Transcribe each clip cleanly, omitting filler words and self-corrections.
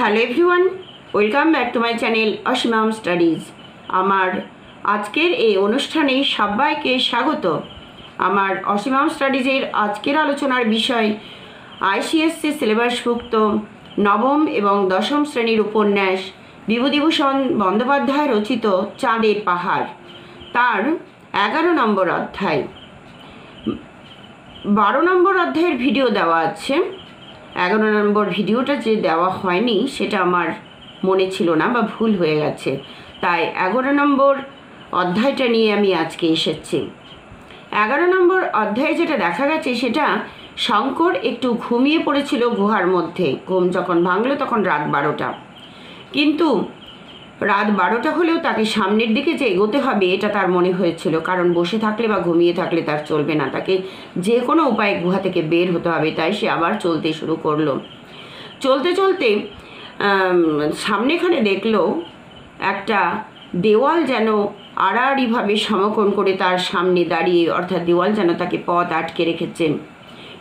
Hello everyone, welcome back to my channel অসীমাম studies. আমার আজকের এই অনুষ্ঠানে সবাইকে স্বাগত। আমার অসীমাম স্টাডিজের আজকের আলোচনার বিষয় আইসিএসসি সিলেবাসভুক্ত নবম এবং দশম শ্রেণীর উপন্যাস বিভূতিভূষণ বন্দ্যোপাধ্যায় রচিত চাঁদের পাহাড়, তার 11 নম্বর অধ্যায়। 12 নম্বর অধ্যায়ের ভিডিও দেওয়া আছে। 11 নম্বর ভিডিওটা যে দেওয়া হয়নি সেটা আমার মনে ছিল না বা ভুল হয়ে গেছে, তাই 11 নম্বর অধ্যায়টা নিয়ে আমি আজকে এসেছি। 11 নম্বর অধ্যায়ে যেটা দেখা গেছে সেটা শঙ্কর একটু ঘুমিয়ে পড়েছিল গুহার মধ্যে। ঘুম যখন ভাঙলো তখন রাত 12টা, কিন্তু রাত 12টা হলেও তাকে সামনের দিকে যে এগোতে হবে এটা তার মনে হয়েছিল, কারণ বসে থাকলে বা ঘুমিয়ে থাকলে তার চলবে না, তাকে যে কোনো উপায়ে গুহা থেকে বের হতে হবে। তাই সে আবার চলতে শুরু করলো। চলতে চলতে সামনেখানে দেখলো একটা দেওয়াল যেন আড়াআড়িভাবে সমকোণ করে তার সামনে দাঁড়িয়ে, অর্থাৎ দেওয়াল যেন তাকে পথ আটকে রেখেছে।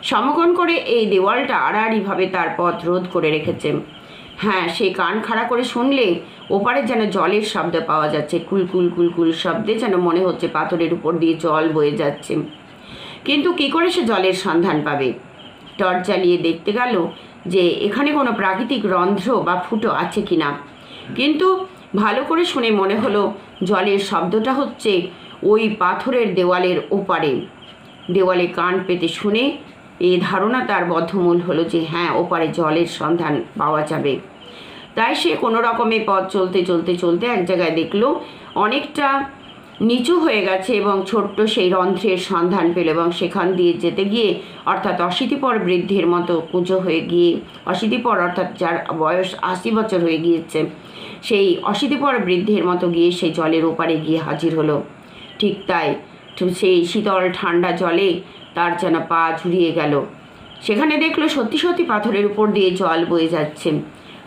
সমকোণ করে এই দেওয়ালটা আড়াআড়িভাবে তার পথ রোধ করে রেখেছে। হ্যাঁ, সে কান খাড়া করে শুনলে ওপারে যেন জলের শব্দ পাওয়া যাচ্ছে, কুলকুল কুলকুল শব্দে, যেন মনে হচ্ছে পাথরের উপর দিয়ে জল বয়ে যাচ্ছে। কিন্তু কি করে সে জলের সন্ধান পাবে? টর্চ জ্বালিয়ে দেখতে গেল যে এখানে কোনো প্রাকৃতিক রন্ধ্র বা ফুটো আছে কি না, কিন্তু ভালো করে শুনে মনে হলো জলের শব্দটা হচ্ছে ওই পাথরের দেওয়ালের ওপারে। দেওয়ালে কান পেতে শুনে এই ধারণা তার বদ্ধমূল হলো যে হ্যাঁ, ওপারে জলের সন্ধান পাওয়া যাবে। তাই সে কোনো রকমে পথ চলতে চলতে চলতে এক জায়গায় দেখলো অনেকটা নিচু হয়ে গেছে এবং ছোট্ট সেই রন্ধ্রের সন্ধান পেল, এবং সেখান দিয়ে যেতে গিয়ে, অর্থাৎ অশীতিপর বৃদ্ধের মতো কুঁজো হয়ে গিয়ে, অশীতিপর অর্থাৎ যার বয়স 80 বছর হয়ে গিয়েছে, সেই অশীতিপর বৃদ্ধের মতো গিয়ে সেই জলের ওপারে গিয়ে হাজির হলো। ঠিক তাই, সেই শীতল ঠান্ডা জলে তার যেন পা ঝুরিয়ে গেল। সেখানে দেখলো সত্যি সত্যি পাথরের উপর দিয়ে জল বয়ে যাচ্ছে।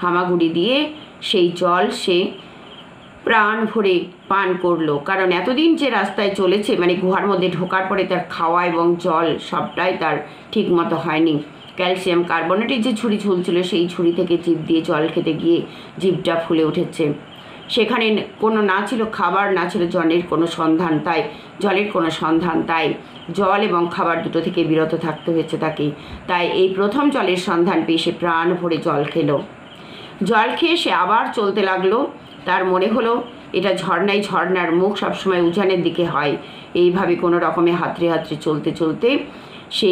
হামাগুড়ি দিয়ে সেই জল সে প্রাণ ভরে পান করলো, কারণ এতদিন যে রাস্তায় চলেছে, মানে গুহার মধ্যে ঢোকার পরে তার খাওয়া এবং জল সবটাই তার ঠিক মতো হয়নি। ক্যালসিয়াম কার্বনেটের যে ঝুড়ি ঝুলছিল সেই ঝুড়ি থেকে জিভ দিয়ে জল খেতে গিয়ে জিভটা ফুলে উঠেছে। সেখানে কোনো না ছিল খাবার, না ছিল জলের কোনো সন্ধান, তাই জল এবং খাবার দুটো থেকে বিরত থাকতে হয়েছে তাকে। তাই এই প্রথম জলের সন্ধান পেয়ে সে প্রাণ ভরে জল খেলো। জল খেয়ে সে আবার চলতে লাগলো। তার মনে হলো এটা ঝর্ণার মুখ সবসময় উজানের দিকে হয়। এইভাবে কোনো রকমে হাতড়ে হাতড়ে চলতে চলতে সে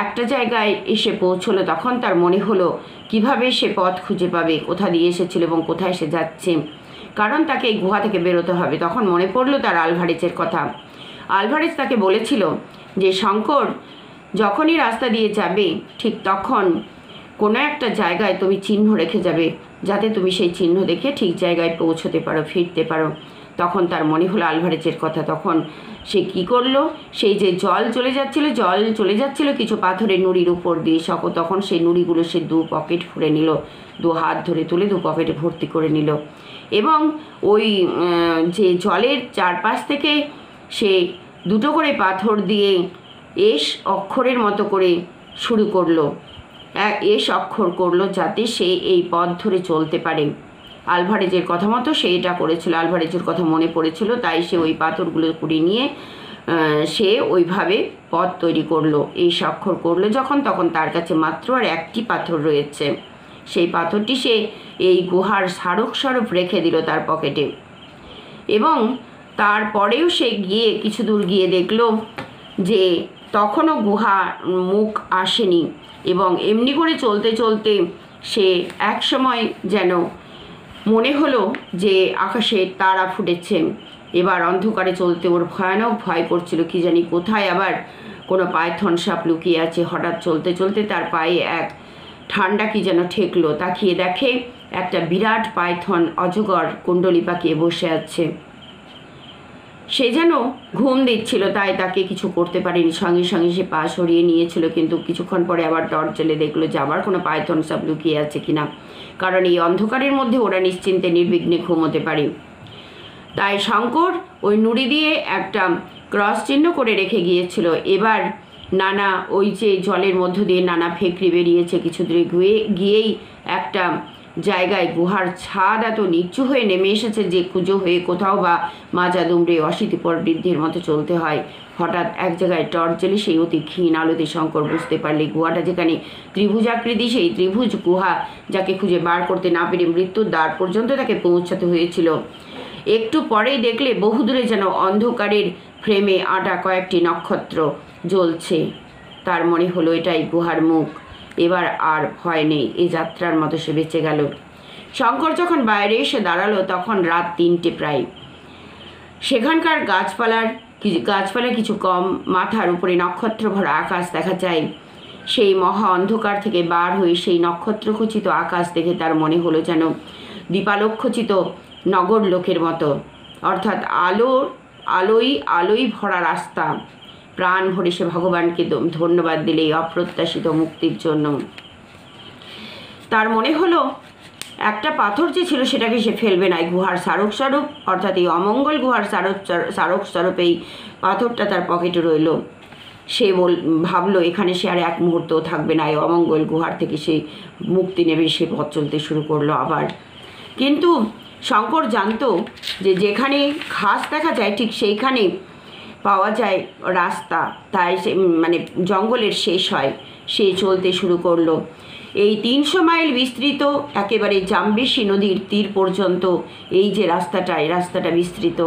একটা জায়গায় এসে পৌঁছলো। তখন তার মনে হলো কিভাবে সে পথ খুঁজে পাবে, কোথা দিয়ে এসেছিল এবং কোথায় সে যাচ্ছে, কারণ তাকে এই গুহা থেকে বেরোতে হবে। তখন মনে পড়লো তার আলভারেজের কথা। আলভারেজ তাকে বলেছিল যে শঙ্কর যখনই রাস্তা দিয়ে যাবে ঠিক তখন কোনো একটা জায়গায় তুমি চিহ্ন রেখে যাবে, যাতে তুমি সেই চিহ্ন দেখে ঠিক জায়গায় পৌঁছতে পারো, ফিরতে পারো। তখন তার মনে হলো আলভারেজের কথা। তখন সে কি করলো, সেই যে জল চলে যাচ্ছিল কিছু পাথরের নুড়ির উপর দিয়ে, তখন সেই নুড়িগুলো সে 2 পকেট ভরে নিল, 2 হাত ধরে তুলে 2 পকেটে ভর্তি করে নিল, এবং ওই যে জলের চারপাশ থেকে সে 2টো করে পাথর দিয়ে এস অক্ষরের মতো করে শুরু করলো, এস অক্ষর করলো, যাতে সে এই পথ ধরে চলতে পারে। আলভারেজের কথা মতো সে এটা করেছিল। আলভারেজের কথা মনে পড়েছিল, তাই সে ওই পাথরগুলো কুড়িয়ে নিয়ে সে ওইভাবে পথ তৈরি করলো, এস অক্ষর করলো। তখন তার কাছে মাত্র আর একটি পাথর রয়েছে। সেই পাথরটি সে এই গুহার স্মারক রেখে দিল তার পকেটে, এবং তারপরেও সে গিয়ে কিছু দূর গিয়ে দেখলো যে তখনও গুহা মুখ আসেনি, এবং এমনি করে চলতে চলতে সে এক সময় যেন মনে হলো যে আকাশে তারা ফুটেছে। এবার অন্ধকারে চলতে ওর ভয়ানক ভয় করছিল, কি জানি কোথায় আবার কোনো পাইথন সাপ লুকিয়ে আছে। হঠাৎ চলতে চলতে তার পায়ে এক ঠান্ডা কি যেন ঠেকলো। তাকিয়ে দেখে একটা বিরাট পাইথন অজগর কুণ্ডলি পাকিয়ে বসে আছে। সে যেন ঘুম দিচ্ছিল, তাই তাকে কিছু করতে পারেনি। সঙ্গে সঙ্গে সে পা সরিয়ে নিয়েছিল, কিন্তু কিছুক্ষণ পরে আবার টর্চ জ্বেলে দেখলো যে আবার কোনো পাইথন সাপ লুকিয়ে আছে কিনা, কারণ এই অন্ধকারের মধ্যে ওরা নিশ্চিন্তে নির্বিঘ্নে ঘুমোতে পারে। তাই শঙ্কর ওই নুড়ি দিয়ে একটা ক্রস চিহ্ন করে রেখে গিয়েছিল। এবার নানা ওই যে জলের মধ্য দিয়ে নানা ফেকরি বেরিয়েছে, কিছু দূরে গিয়েই একটা জায়গায় গুহার ছাদ এত নিচু হয়ে নেমে এসেছে যে কুঁজো হয়ে কোথাও বা মাজা দুমড়ে অশীতিপর বৃদ্ধির মতো চলতে হয়। হঠাৎ এক জায়গায় টর্চ জ্বেলে সেই অতি ক্ষীণ আলোতে শঙ্কর বুঝতে পারলে গুহাটা যেখানে ত্রিভুজাকৃতি, সেই ত্রিভুজ গুহা যাকে খুঁজে বার করতে না পেরে মৃত্যুর দ্বার পর্যন্ত তাকে পৌঁছাতে হয়েছিল। একটু পরেই দেখলে বহুদূরে যেন অন্ধকারের ফ্রেমে আঁটা কয়েকটি নক্ষত্র জ্বলছে। তার মনে হলো এটাই গুহার মুখ। এবার আর ভয় নেই, এই যাত্রার মতো সে বেঁচে গেল। শঙ্কর যখন বাইরে এসে দাঁড়ালো তখন রাত 3টে প্রায়। সেখানকার গাছপালা কিছু কম, মাথার উপরে নক্ষত্র ভরা আকাশ দেখা যায়। সেই মহা অন্ধকার থেকে বার হয়ে সেই নক্ষত্রখচিত আকাশ দেখে তার মনে হলো যেন দীপালোকখচিত নগর লোকের মতো, অর্থাৎ আলোই ভরা রাস্তা। প্রাণ ভরে সে ভগবানকে ধন্যবাদ দিলে এই অপ্রত্যাশিত মুক্তির জন্য। তার মনে হলো একটা পাথর যে ছিল সেটাকে সে ফেলবে না, এই গুহার স্মারক স্বরূপ, অর্থাৎ এই অমঙ্গল গুহার স্মারক স্বরূপ এই পাথরটা তার পকেটে রইল। সে ভাবলো এখানে সে আর এক মুহূর্তও থাকবে না, এই অমঙ্গল গুহার থেকে সে মুক্তি নেবে। সে পথ চলতে শুরু করলো আবার। কিন্তু শঙ্কর জানতো যে যেখানে ঘাস দেখা যায় ঠিক সেইখানে পাওয়া যায় রাস্তা, তাই সে জঙ্গলের শেষ হয়। সে চলতে শুরু করলো। এই 300 মাইল বিস্তৃত একেবারে জামবেশী নদীর তীর পর্যন্ত এই যে রাস্তাটা বিস্তৃত।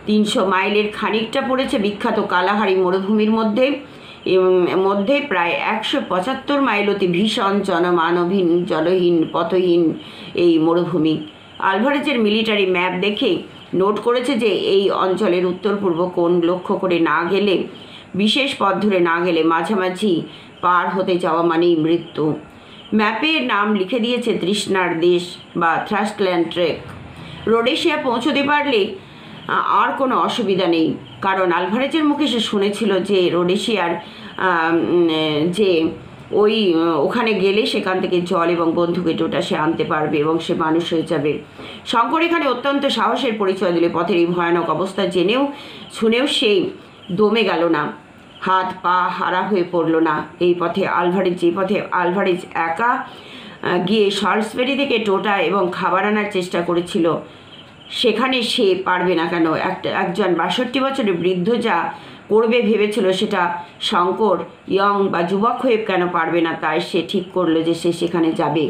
300 মাইলের খানিকটা পড়েছে বিখ্যাত কালাহারি মরুভূমির মধ্যে প্রায় 175 মাইল অতি ভীষণ জনমানবহীন, জলহীন, পথহীন এই মরুভূমি। আলভারেজের মিলিটারি ম্যাপ দেখে নোট করেছে যে এই অঞ্চলের উত্তর পূর্ব কোণ লক্ষ্য করে না গেলে, বিশেষ পথ ধরে না গেলে মাঝামাঝি পার হতে যাওয়া মানেই মৃত্যু। ম্যাপের নাম লিখে দিয়েছে তৃষ্ণার দেশ বা থ্রাস্টল্যান্ড ট্রেক। রোডেশিয়া পৌঁছতে পারলে আর কোনো অসুবিধা নেই, কারণ আলভারেজের মুখে সে শুনেছিল যে রোডেশিয়ার যে ওখানে গেলে সেখান থেকে জল এবং বন্দুকের টোটা সে আনতে পারবে এবং সে মানুষ হয়ে যাবে। শঙ্কর এখানে অত্যন্ত সাহসের পরিচয় দিলে পথের এই ভয়ানক অবস্থা শুনেও সে দমে গেল না, হাত পা হারা হয়ে পড়ল না। এই পথে আলভারেজ একা গিয়ে সল্টসবেরি থেকে টোটা এবং খাবার আনার চেষ্টা করেছিল, সেখানে সে পারবে না কেন? একজন 62 বছরের বৃদ্ধ যা করবে ভেবেছিল সেটা শঙ্কর বা যুবক হয়ে কেন পারবে না? তাই সে ঠিক করলো যে সে সেখানে যাবে।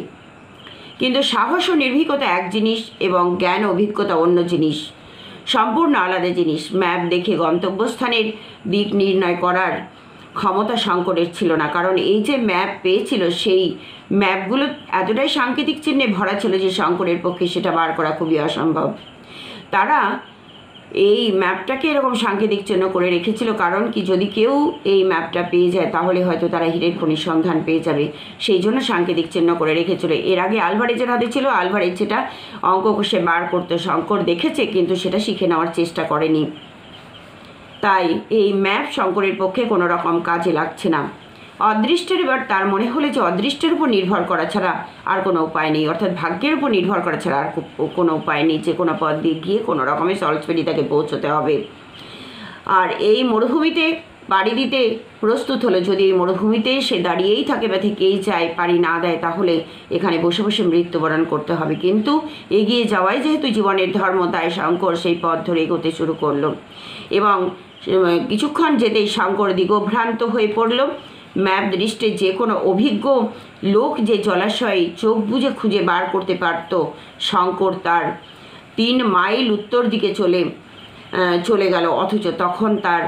কিন্তু সাহস ও নির্ভীকতা এক জিনিস এবং জ্ঞান অভিজ্ঞতা অন্য জিনিস, সম্পূর্ণ আলাদা জিনিস। ম্যাপ দেখে গন্তব্যস্থানের দিক নির্ণয় করার ক্ষমতা শঙ্করের ছিল না, কারণ এই যে ম্যাপ পেয়েছিল সেই ম্যাপগুলো এতটাই সাংকেতিক চিহ্নে ভরা ছিল যে শঙ্করের পক্ষে সেটা বার করা খুবই অসম্ভব। তারা এই ম্যাপটাকে এরকম সাংকেতিক চিহ্ন করে রেখেছিল কারণ কি, যদি কেউ এই ম্যাপটা পেয়ে যায় তাহলে হয়তো তারা হীরের খনির সন্ধান পেয়ে যাবে, সেই জন্য সাংকেতিক চিহ্ন করে রেখেছিল। এর আগে আলভারেজের হাতে ছিল, আলভারেজ সেটা অঙ্ক কষে বার করতে শঙ্কর দেখেছে, কিন্তু সেটা শিখে নেওয়ার চেষ্টা করেনি। তাই এই ম্যাপ শঙ্করের পক্ষে কোনো রকম কাজে লাগছে না। অদৃষ্টের এবার তার মনে হলে যে অদৃষ্টের উপর নির্ভর করা ছাড়া আর কোনো উপায় নেই, অর্থাৎ ভাগ্যের উপর নির্ভর করা ছাড়া আর কোনো উপায় নেই। যে কোনো পথ দিয়ে গিয়ে কোনো রকমে সল্টসবেরি তাকে পৌঁছতে হবে। আর এই মরুভূমিতে পাড়ি দিতে প্রস্তুত হলো। যদি এই মরুভূমিতে সে দাঁড়িয়েই থাকে বা থেকেই যায়, পাড়ি না দেয়, তাহলে এখানে বসে বসে মৃত্যুবরণ করতে হবে। কিন্তু এগিয়ে যাওয়াই যেহেতু জীবনের ধর্ম, তাই শঙ্কর সেই পথ ধরে এগোতে শুরু করলো এবং কিছুক্ষণ যেতেই শঙ্কর দিগভ্রান্ত হয়ে পড়ল। ম্যাপ দৃষ্টে যে কোনো অভিজ্ঞ লোক যে জলাশয়ে চোখ বুজে খুঁজে বার করতে পারত, শঙ্কর তার 3 মাইল উত্তর দিকে চলে গেল, অথচ তখন তার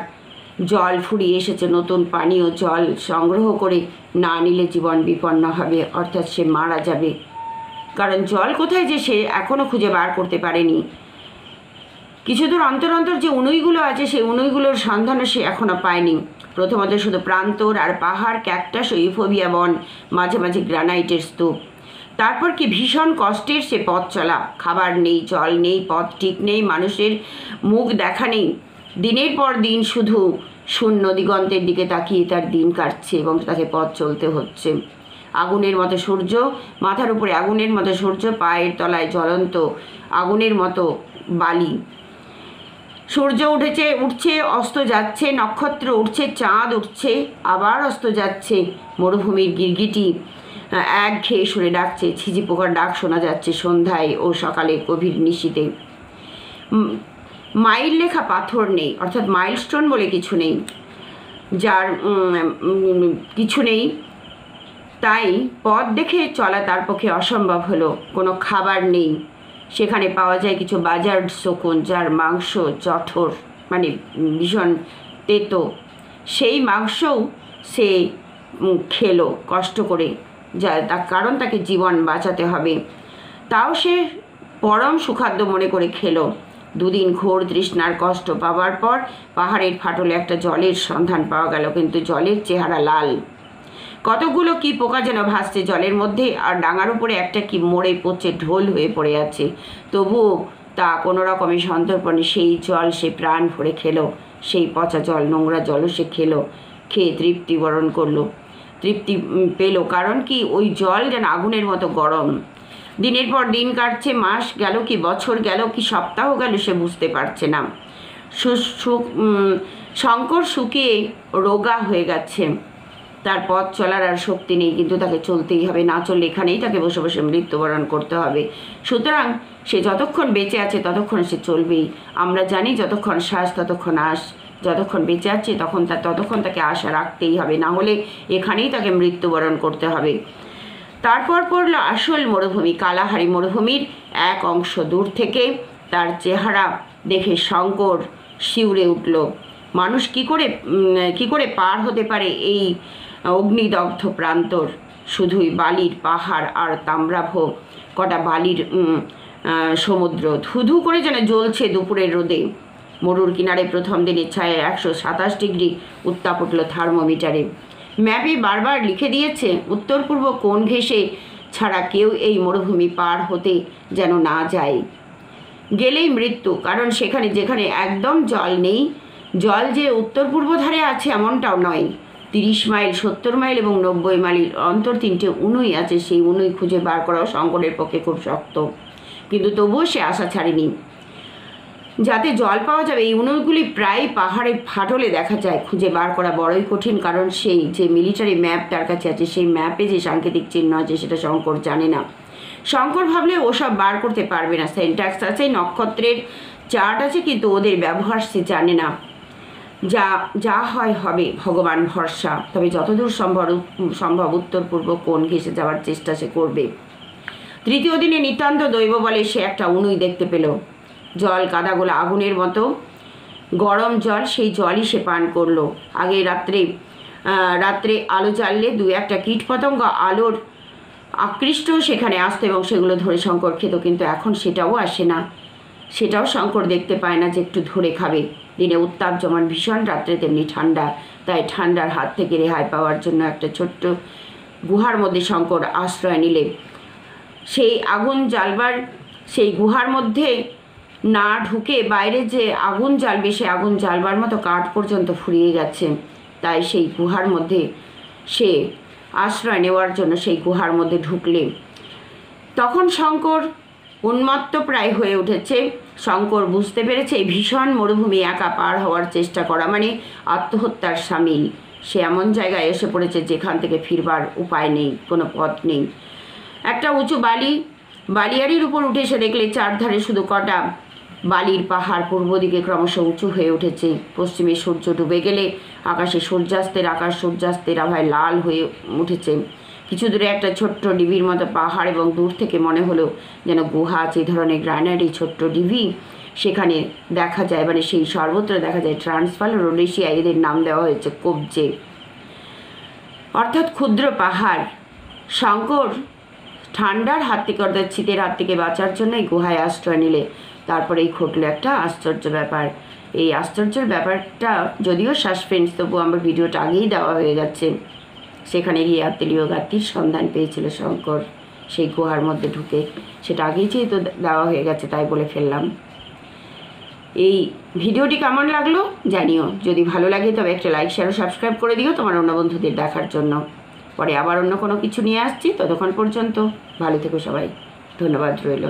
জল ফুরিয়ে এসেছে। নতুন পানীয় জল সংগ্রহ করে না নিলে জীবন বিপন্ন হবে, অর্থাৎ সে মারা যাবে। কারণ জল কোথায় যে সে এখনও খুঁজে বার করতে পারেনি। কিছু দূর অন্তর অন্তর যে উনুইগুলো আছে সেই উনুইগুলোর সন্ধানও সে এখনও পায়নি। প্রথমত শুধু প্রান্তর আর পাহাড়, ক্যাকটাস ও ইউফোবিয়া বন, মাঝে মাঝে গ্রানাইটের স্তূপ। তারপর কি ভীষণ কষ্টের সে পথ চলা, খাবার নেই, জল নেই, পথ ঠিক নেই, মানুষের মুখ দেখা নেই। দিনের পর দিন শুধু শূন্য দিগন্তের দিকে তাকিয়ে তার দিন কাটছে এবং তাকে পথ চলতে হচ্ছে। আগুনের মতো সূর্য, মাথার উপরে আগুনের মতো সূর্য, পায়ের তলায় জ্বলন্ত আগুনের মতো বালি। সূর্য উঠছে, অস্ত যাচ্ছে, নক্ষত্র উঠছে, চাঁদ উঠছে, আবার অস্ত যাচ্ছে। মরুভূমির গিরগিটি একঘেয়ে সুরে ডাকছে। ঝিঝি পোকার ডাক শোনা যাচ্ছে সন্ধ্যায় ও সকালে গভীর নিশীথে। মাইল লেখা পাথর নেই, অর্থাৎ মাইলস্টোন বলে কিছু নেই, যার কিছু নেই, তাই পথ দেখে চলা তার পক্ষে অসম্ভব হলো। কোনো খাবার নেই, সেখানে পাওয়া যায় কিছু বাজার শকুন, যার মাংস জঠর, মানে ভীষণ তেতো। সেই মাংসও সে খেলো কষ্ট করে, যা তার কারণ তাকে জীবন বাঁচাতে হবে। তাও সে পরম সুখাদ্য মনে করে খেলো। দুদিন ঘোর তৃষ্ণার কষ্ট পাওয়ার পর পাহাড়ের ফাটলে একটা জলের সন্ধান পাওয়া গেল, কিন্তু জলের চেহারা লাল। কতগুলো কি পোকা যেন ভাসছে জলের মধ্যে, আর ডাঙার উপরে একটা কি মরে পচে ঢোল হয়ে পড়ে আছে। তবুও তা কোনো রকমে সন্তর্পণে সেই জল সে প্রাণ ভরে খেলো। সেই পচা জল, নোংরা জলও সে খেলো। খেয়ে তৃপ্তি বরণ করলো, তৃপ্তি পেল। কারণ কি, ওই জল যেন আগুনের মতো গরম। দিনের পর দিন কাটছে, মাস গেল কি বছর গেল কি সপ্তাহ গেল, সে বুঝতে পারছে না। শঙ্কর শুকিয়ে রোগা হয়ে গেছে, তার পথ চলার আর শক্তি নেই, কিন্তু তাকে চলতেই হবে। না চললে এখানেই তাকে বসে বসে মৃত্যুবরণ করতে হবে। সুতরাং সে যতক্ষণ বেঁচে আছে ততক্ষণ সে চলবেই। আমরা জানি যতক্ষণ শ্বাস ততক্ষণ আশ, যতক্ষণ বেঁচে আছে ততক্ষণ তাকে আশা রাখতেই হবে, না হলে এখানেই তাকে মৃত্যুবরণ করতে হবে। তারপর পড়ল আসল মরুভূমি, কালাহারি মরুভূমির এক অংশ। দূর থেকে তার চেহারা দেখে শঙ্কর শিউরে উঠল। মানুষ কি করে পার হতে পারে এই অগ্নিদগ্ধ প্রান্তর? শুধুই বালির পাহাড় আর তাম্রাভ কটা বালির সমুদ্র ধুধু করে যেন জ্বলছে দুপুরের রোদে। মরুর কিনারে প্রথম দিনের ছায়ায় 127 ডিগ্রি উত্তাপ উঠল থার্মোমিটারে। ম্যাপে বারবার লিখে দিয়েছে উত্তর পূর্ব কোণ ঘেঁষে ছাড়া কেউ এই মরুভূমি পার হতে যেন না যায়। গেলেই মৃত্যু, কারণ যেখানে একদম জল নেই, জল যে উত্তর পূর্ব ধারে আছে এমনটাও নয়। 30 মাইল, 70 মাইল এবং 90 মাইল অন্তর 3টে উনুই আছে। সেই উনুই খুঁজে বার করাও শঙ্করের পক্ষে খুব শক্ত, কিন্তু তবুও সে আশা ছাড়েনি। যাতে জল পাওয়া যাবে এই উনুগুলি প্রায় পাহাড়ের ফাটলে দেখা যায়। খুঁজে বার করা বড়ই কঠিন, কারণ সেই যে মিলিটারি ম্যাপ তার কাছে আছে, সেই ম্যাপে যে সাংকেতিক চিহ্ন আছে সেটা শঙ্কর জানে না। শঙ্কর ভাবলে ওসব বার করতে পারবে না। সেন্ট্যাক্স আছে, নক্ষত্রের চার্ট আছে, কিন্তু ওদের ব্যবহার সে জানে না। যা হয় হবে, ভগবান ভরসা। তবে যতদূর সম্ভব উত্তর পূর্ব কোণ ঘেঁষে যাওয়ার চেষ্টা সে করবে। তৃতীয় দিনে নিতান্ত দৈব বলে সে একটা উনুই দেখতে পেল। জল কাদাগোলা আগুনের মতো গরম জল, সেই জলই সে পান করলো। আগে রাত্রে আলো জ্বাললে 2-1টা কীটপতঙ্গ আলোর আকৃষ্ট সেখানে আসতো এবং সেগুলো ধরে শঙ্কর খেত, কিন্তু এখন সেটাও আসে না। সেটাও শঙ্কর দেখতে পায় না যে একটু ধরে খাবে। দিনে উত্তাপ যেমন ভীষণ, রাত্রে তেমনি ঠান্ডা। তাই ঠান্ডার হাত থেকে রেহাই পাওয়ার জন্য একটা ছোট্ট গুহার মধ্যে শঙ্কর আশ্রয় নিলে। সেই গুহার মধ্যে না ঢুকে বাইরে যে আগুন জ্বালবে, সে আগুন জ্বালবার মতো কাঠ পর্যন্ত ফুরিয়ে গেছে। তাই সেই গুহার মধ্যে সে আশ্রয় নেওয়ার জন্য সেই গুহার মধ্যে ঢুকলে তখন শঙ্কর উন্মত্ত প্রায় হয়ে উঠেছে। শঙ্কর বুঝতে পেরেছে এই ভীষণ মরুভূমি একা পার হওয়ার চেষ্টা করা মানে আত্মহত্যার সামিল। সে এমন জায়গায় এসে পড়েছে যেখান থেকে ফিরবার উপায় নেই, কোনো পথ নেই। একটা উঁচু বালিয়ারির উপর উঠে এসে দেখলে চারধারে শুধু কটা বালির পাহাড়। পূর্ব দিকে ক্রমশ উঁচু হয়ে উঠেছে। পশ্চিমে সূর্য ডুবে গেলে আকাশ সূর্যাস্তের আভায় লাল হয়ে উঠেছে। কিছু দূরে একটা ছোট্ট ডিবির মতো পাহাড়, এবং দূর থেকে মনে হলো যেন গুহা আছে। এই ধরনের গ্রানাইট এই ছোট্ট ডিবি সেখানে দেখা যায়, মানে সেই সর্বত্র দেখা যায়। ট্রান্সভাল ও রোডেশিয়া এদের নাম দেওয়া হয়েছে কবজে, অর্থাৎ ক্ষুদ্র পাহাড়। শঙ্কর ঠান্ডার হাত থেকে, অর্থাৎ শীতের হাত থেকে বাঁচার জন্য এই গুহায় আশ্রয় নিলে তারপরেই ঘটলো একটা আশ্চর্য ব্যাপার। এই আশ্চর্যের ব্যাপারটা যদিও সাসপেন্স, তবু আমার ভিডিওটা আগেই দেওয়া হয়ে গেছে। সেখানে গিয়ে আত্মীয় গাতির সন্ধান পেয়েছিল শঙ্কর সেই গুহার মধ্যে ঢুকে। সেটা আগেই যেহেতু দেওয়া হয়ে গেছে তাই বলে ফেললাম। এই ভিডিওটি কেমন লাগলো জানিও। যদি ভালো লাগে তবে একটা লাইক, শেয়ার ও সাবস্ক্রাইব করে দিও তোমার অন্য বন্ধুদের দেখার জন্য। পরে আবার অন্য কোনো কিছু নিয়ে আসছি। ততক্ষণ পর্যন্ত ভালো থেকো সবাই। ধন্যবাদ রইল।